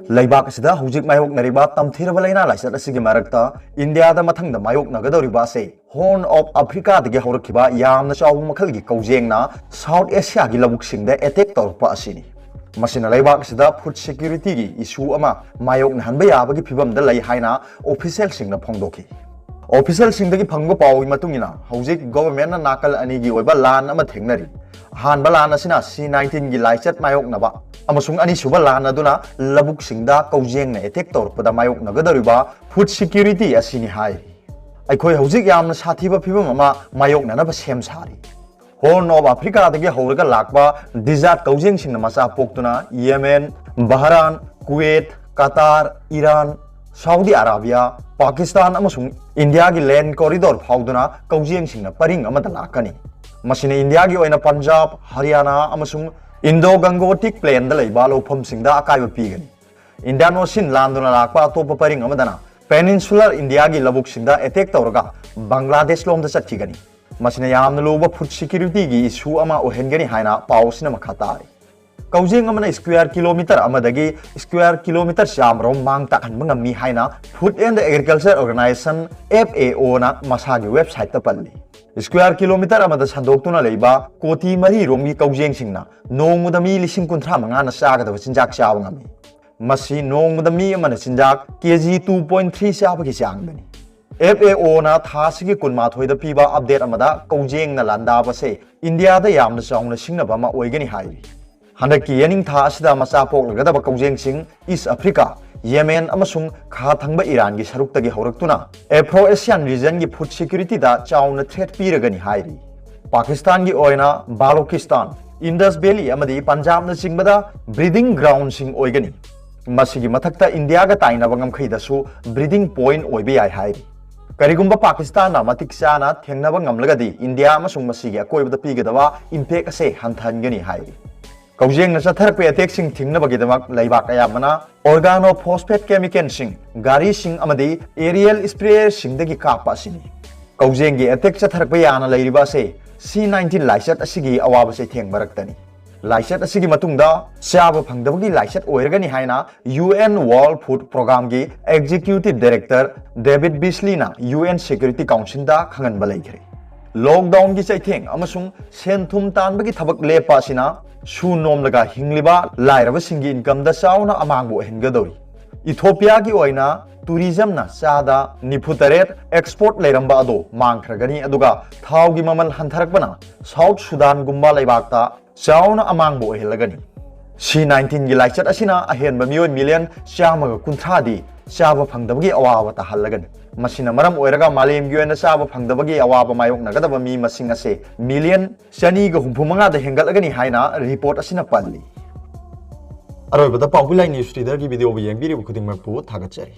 Laibak sida hujik mayok nariba tamthiraba laina laisat asigi marakta India da mathangda mayok nagadoriba ase Horn of Africa dagi haurakhiba yamna chawbu makhalgi kaujengna South Asia gi labuk singda attack torpa asini Masina laibak sida food security gi issue ama mayok nahanba yabagi phibamda lai haina official singna phongdoki Official singdagi phangba pawi matungina hujik government na nakal ani gi oiba lan ama thengnari hanba lan asina C19 gi laisat mayok naba amasung ani suba lan aduna labuk singda kaujeng na attack torpada mayok nagadoriba food security asini hai aikhoi hujik yamna sathiba phibam ama mayok nanaba sem sari Horn of Africa dagi hauraga lakba desert kaujeng singna masa poktuna Yemen Bahrain Kuwait Qatar Iran Saudi Arabia Pakistan amasung India gi land corridor phauduna kaujeng singna paring amata lakani masina India gi oina Punjab Haryana amasung Indo-Gangetic Plain da laiba lofam singda akaiba pigani Indian Ocean landuna lakpa atopa paring amadana Peninsular India gi labuk singda attack tawraga Bangladesh lomda chathigani masina yamna loba food security gi issue ama ohengani haina pawsina makhatari Kaujeng amana square kilometer amadagi square kilometer samrom mang takhan mangami haina Food and Agriculture Organization FAO na masagi website ta palli Square kilometer amada sandoktuna leiba koti mari romgi kaujeng singna nongmuda mi lising kunthra manga na sagadaba sinjak chawa ngami masi nongmuda mi amana sinjak kg 2.3 chawa gi changbani FAO na thasigi kunmathoi da piba update amada kaujeng na landa base India da yamna chaungna singna bama oigani hairi Handaki yaning tha asida masa poklagadaba kaujeng sing East Africa Yemen amasung kha thangba Iran gi saruktagi horaktuna Afro-Asian region gi food security da chauna threat piragani hairi Pakistan gi oina Balochistan Indus Valley amadi Punjab na singbada breeding ground sing oigani masigi mathakta India ga taina bangam khaidasu breeding point oibe yai hairi Karigumba Pakistan na matik chana thengnaba ngamlagadi India amasung masigi akoibada pigadawa impact ase hanthangani hairi Kaujeng na chatharak pe attack sing thingna bagidamak laibak ayamana organophosphate chemical sing gari sing amadi aerial sprayer sing dagi kapa sini Kaujeng gi attack chatharak pe yana lairiba se C19 laisat asigi awaba se theng baraktani laisat asigi matungda chaba phangdabagi laisat oirgani haina UN World Food Program gi executive director David Beasley na UN Security Council da khangan balaikhre lockdown gi chaitheng amasung senthum tanbagi thabak lepa sina Su nom laga hingliba lairaba singi income da chauna amangbo hengadori Ethiopia gi oina tourism na chada nifutaret export leiramba ado mangkhragani aduga thau gi mamal hantharakbana South Sudan gumba laibakta chauna amangbo helagani C19 gi laichat asina ahenba miyon million chamaga kunthra di chaba phangdabagi awawa ta hallagani masina maram oiraga malem gi oina chaba phangdabagi awaba mayok nagadaba mi masing ase million chani ga humphumanga da hengalagani haina report asina palli aroibada pawhulai news reader gi video bi yengbiri khudingmakpu thagachari